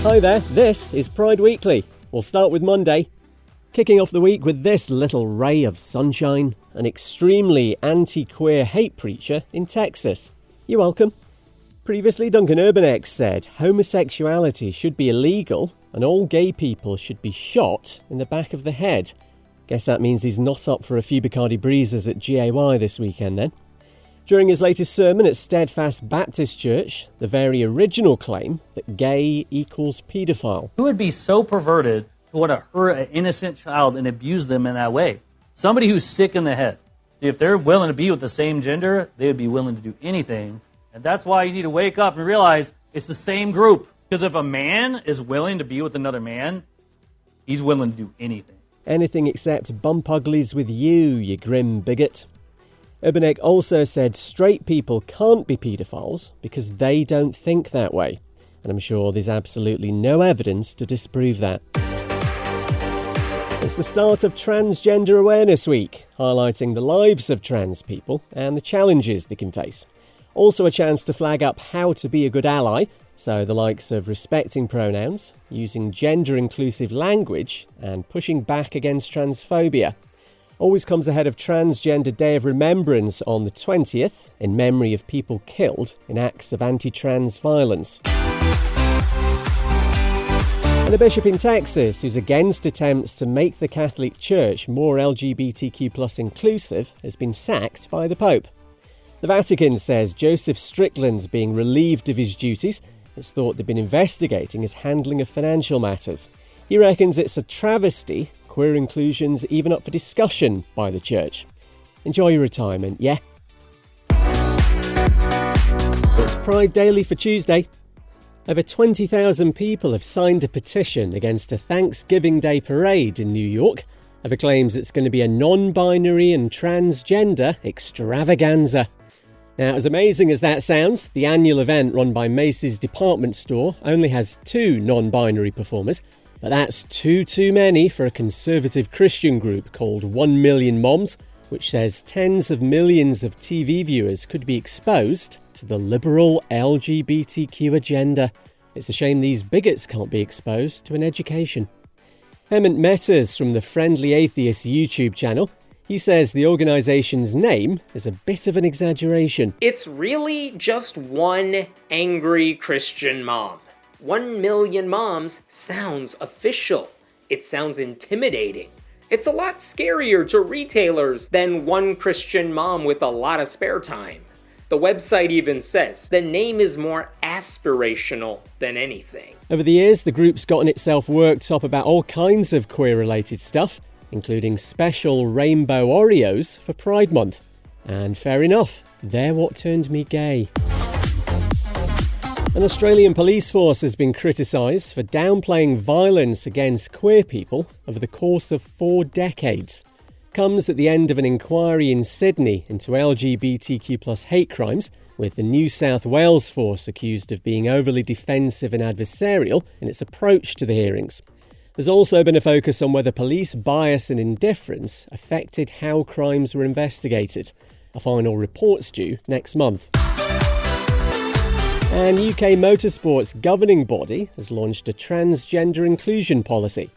Hi there, this is Pride Weekly. We'll start with Monday. Kicking off the week with this little ray of sunshine, an extremely anti-queer hate preacher in Texas. You're welcome. Previously, Duncan Urbanek said homosexuality should be illegal and all gay people should be shot in the back of the head. Guess that means he's not up for a few Bacardi Breezes at GAY this weekend then. During his latest sermon at Steadfast Baptist Church, the very original claim that gay equals paedophile. Who would be so perverted to want to hurt an innocent child and abuse them in that way? Somebody who's sick in the head. See, if they're willing to be with the same gender, they would be willing to do anything. And that's why you need to wake up and realize it's the same group. Because if a man is willing to be with another man, he's willing to do anything. Anything except bump uglies with you grim bigot. Urbanek also said straight people can't be paedophiles because they don't think that way. And I'm sure there's absolutely no evidence to disprove that. It's the start of Transgender Awareness Week, highlighting the lives of trans people and the challenges they can face. Also a chance to flag up how to be a good ally, so the likes of respecting pronouns, using gender-inclusive language, and pushing back against transphobia. Always comes ahead of Transgender Day of Remembrance on the 20th, in memory of people killed in acts of anti-trans violence. And a bishop in Texas who's against attempts to make the Catholic Church more LGBTQ+ inclusive has been sacked by the Pope. The Vatican says Joseph Strickland's being relieved of his duties. It's thought they've been investigating his handling of financial matters. He reckons it's a travesty queer inclusion's even up for discussion by the church. Enjoy your retirement, yeah? It's Pride Daily for Tuesday. Over 20,000 people have signed a petition against a Thanksgiving Day parade in New York over claims it's going to be a non-binary and transgender extravaganza. Now, as amazing as that sounds, the annual event run by Macy's department store only has 2 non-binary performers, but that's too many for a conservative Christian group called 1 Million Moms, which says tens of millions of TV viewers could be exposed to the liberal LGBTQ agenda. It's a shame these bigots can't be exposed to an education. Hemant Mehta's from the Friendly Atheist YouTube channel. He says the organisation's name is a bit of an exaggeration. It's really just one angry Christian mom. 1 million moms sounds official. It sounds intimidating. It's a lot scarier to retailers than one Christian mom with a lot of spare time. The website even says the name is more aspirational than anything. Over the years, the group's gotten itself worked up about all kinds of queer-related stuff, including special rainbow Oreos for Pride Month. And fair enough, they're what turned me gay. An Australian police force has been criticised for downplaying violence against queer people over the course of 4 decades. Comes at the end of an inquiry in Sydney into LGBTQ+ hate crimes, with the New South Wales force accused of being overly defensive and adversarial in its approach to the hearings. There's also been a focus on whether police bias and indifference affected how crimes were investigated. A final report's due next month. And UK Motorsport's governing body has launched a transgender inclusion policy.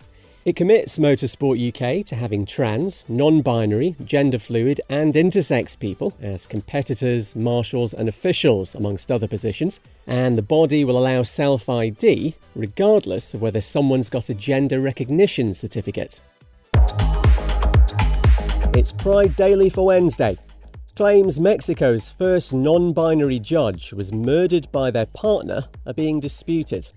It commits Motorsport UK to having trans, non-binary, gender fluid and intersex people as competitors, marshals and officials, amongst other positions. And the body will allow self-ID regardless of whether someone's got a gender recognition certificate. It's Pride Daily for Wednesday. Claims Mexico's first non-binary judge was murdered by their partner are being disputed.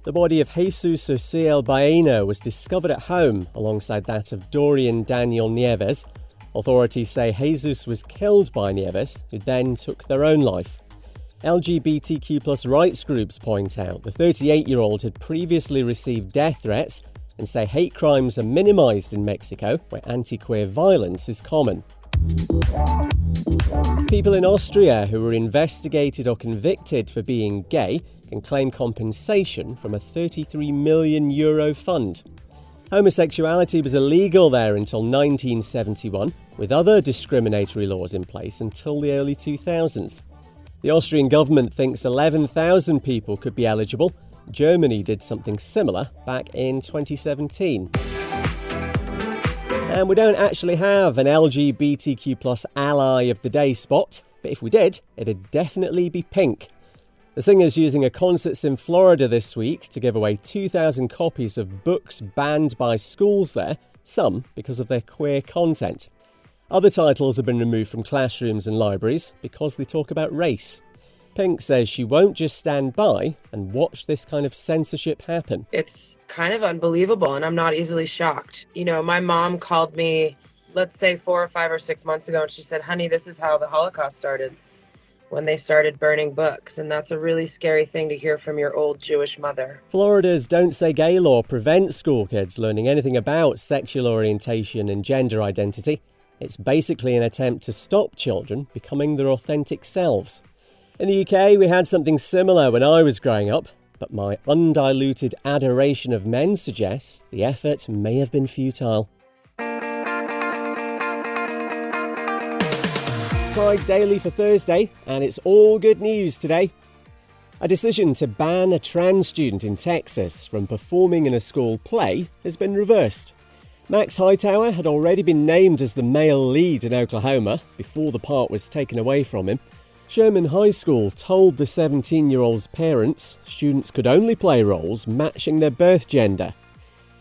The body of Jesus Ociel Baena was discovered at home alongside that of Dorian Daniel Nieves. Authorities say Jesus was killed by Nieves, who then took their own life. LGBTQ+ rights groups point out the 38-year-old had previously received death threats and say hate crimes are minimised in Mexico, where anti-queer violence is common. People in Austria who were investigated or convicted for being gay can claim compensation from a €33 million fund. Homosexuality was illegal there until 1971, with other discriminatory laws in place until the early 2000s. The Austrian government thinks 11,000 people could be eligible, Germany did something similar back in 2017. And we don't actually have an LGBTQ+ ally of the day spot, but if we did, it'd definitely be Pink. The singer's using a concerts in Florida this week to give away 2,000 copies of books banned by schools there, some because of their queer content. Other titles have been removed from classrooms and libraries because they talk about race. Pink says she won't just stand by and watch this kind of censorship happen. It's kind of unbelievable, and I'm not easily shocked. You know, my mom called me, let's say 4 or 5 or 6 months ago, and she said, honey, this is how the Holocaust started, when they started burning books. And that's a really scary thing to hear from your old Jewish mother. Florida's Don't Say Gay law prevents school kids learning anything about sexual orientation and gender identity. It's basically an attempt to stop children becoming their authentic selves. In the UK, we had something similar when I was growing up, but my undiluted adoration of men suggests the effort may have been futile. Pride Daily for Thursday, and it's all good news today. A decision to ban a trans student in Texas from performing in a school play has been reversed. Max Hightower had already been named as the male lead in Oklahoma before the part was taken away from him. Sherman High School told the 17-year-old's parents students could only play roles matching their birth gender.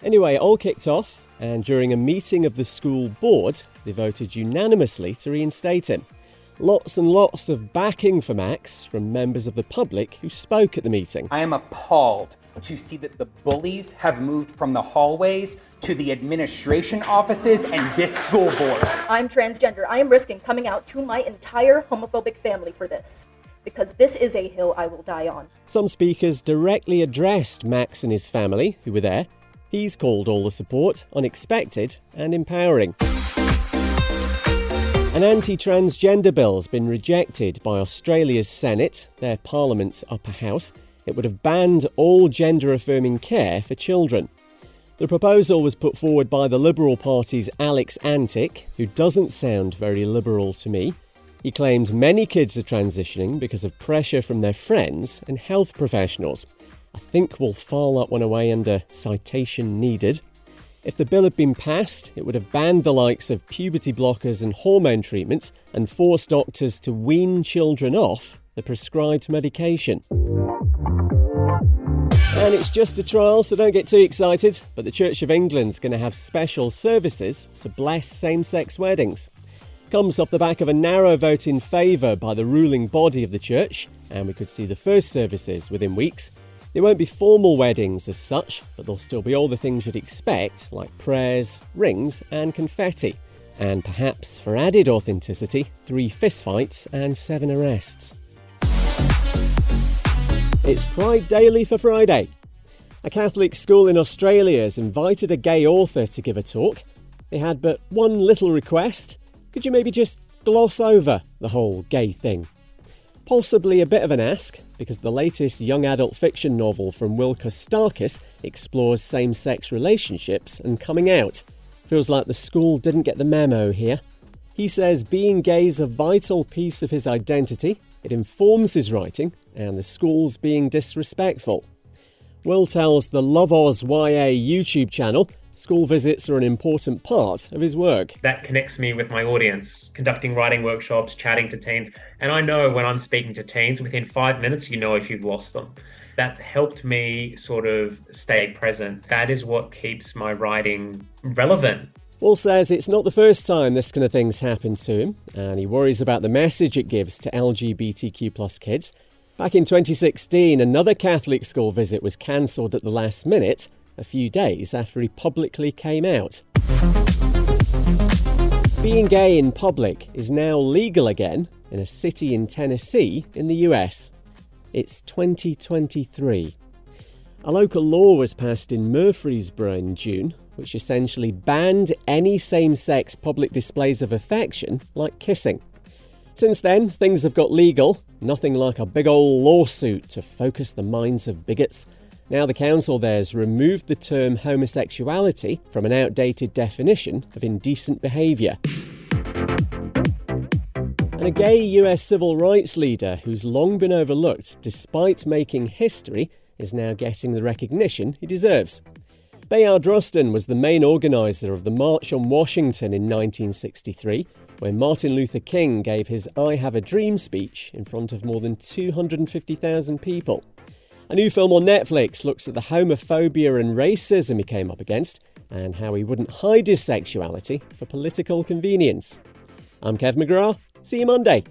Anyway, it all kicked off, and during a meeting of the school board, they voted unanimously to reinstate him. Lots and lots of backing for Max from members of the public who spoke at the meeting. I am appalled to see that the bullies have moved from the hallways to the administration offices and this school board. I'm transgender. I am risking coming out to my entire homophobic family for this, because this is a hill I will die on. Some speakers directly addressed Max and his family, who were there. He's called all the support unexpected and empowering. An anti-transgender bill's been rejected by Australia's Senate, their Parliament's upper house. It would have banned all gender-affirming care for children. The proposal was put forward by the Liberal Party's Alex Antic, who doesn't sound very liberal to me. He claims many kids are transitioning because of pressure from their friends and health professionals. I think we'll file that one away under citation needed. If the bill had been passed, it would have banned the likes of puberty blockers and hormone treatments and forced doctors to wean children off the prescribed medication. And it's just a trial, so don't get too excited, but the Church of England's going to have special services to bless same-sex weddings. Comes off the back of a narrow vote in favour by the ruling body of the church, and we could see the first services within weeks. They won't be formal weddings as such, but there'll still be all the things you'd expect, like prayers, rings and confetti. And perhaps, for added authenticity, 3 fistfights and 7 arrests. It's Pride Daily for Friday. A Catholic school in Australia has invited a gay author to give a talk. They had but one little request. Could you maybe just gloss over the whole gay thing? Possibly a bit of an ask, because the latest young adult fiction novel from Wilka Starkis explores same-sex relationships and coming out. Feels like the school didn't get the memo here. He says being gay is a vital piece of his identity. It informs his writing, and the school's being disrespectful. Will tells the Love Oz YA YouTube channel school visits are an important part of his work. That connects me with my audience, conducting writing workshops, chatting to teens. And I know when I'm speaking to teens, within 5 minutes, you know if you've lost them. That's helped me sort of stay present. That is what keeps my writing relevant. Will says it's not the first time this kind of thing's happened to him, and he worries about the message it gives to LGBTQ+ kids. Back in 2016, another Catholic school visit was cancelled at the last minute, a few days after he publicly came out. Being gay in public is now legal again in a city in Tennessee in the US. It's 2023. A local law was passed in Murfreesboro in June, which essentially banned any same-sex public displays of affection like kissing. Since then, things have got legal, nothing like a big old lawsuit to focus the minds of bigots. Now the council there's removed the term homosexuality from an outdated definition of indecent behaviour. And a gay US civil rights leader who's long been overlooked despite making history is now getting the recognition he deserves. Bayard Rustin was the main organiser of the March on Washington in 1963, where Martin Luther King gave his I Have a Dream speech in front of more than 250,000 people. A new film on Netflix looks at the homophobia and racism he came up against and how he wouldn't hide his sexuality for political convenience. I'm Kev McGrath. See you Monday.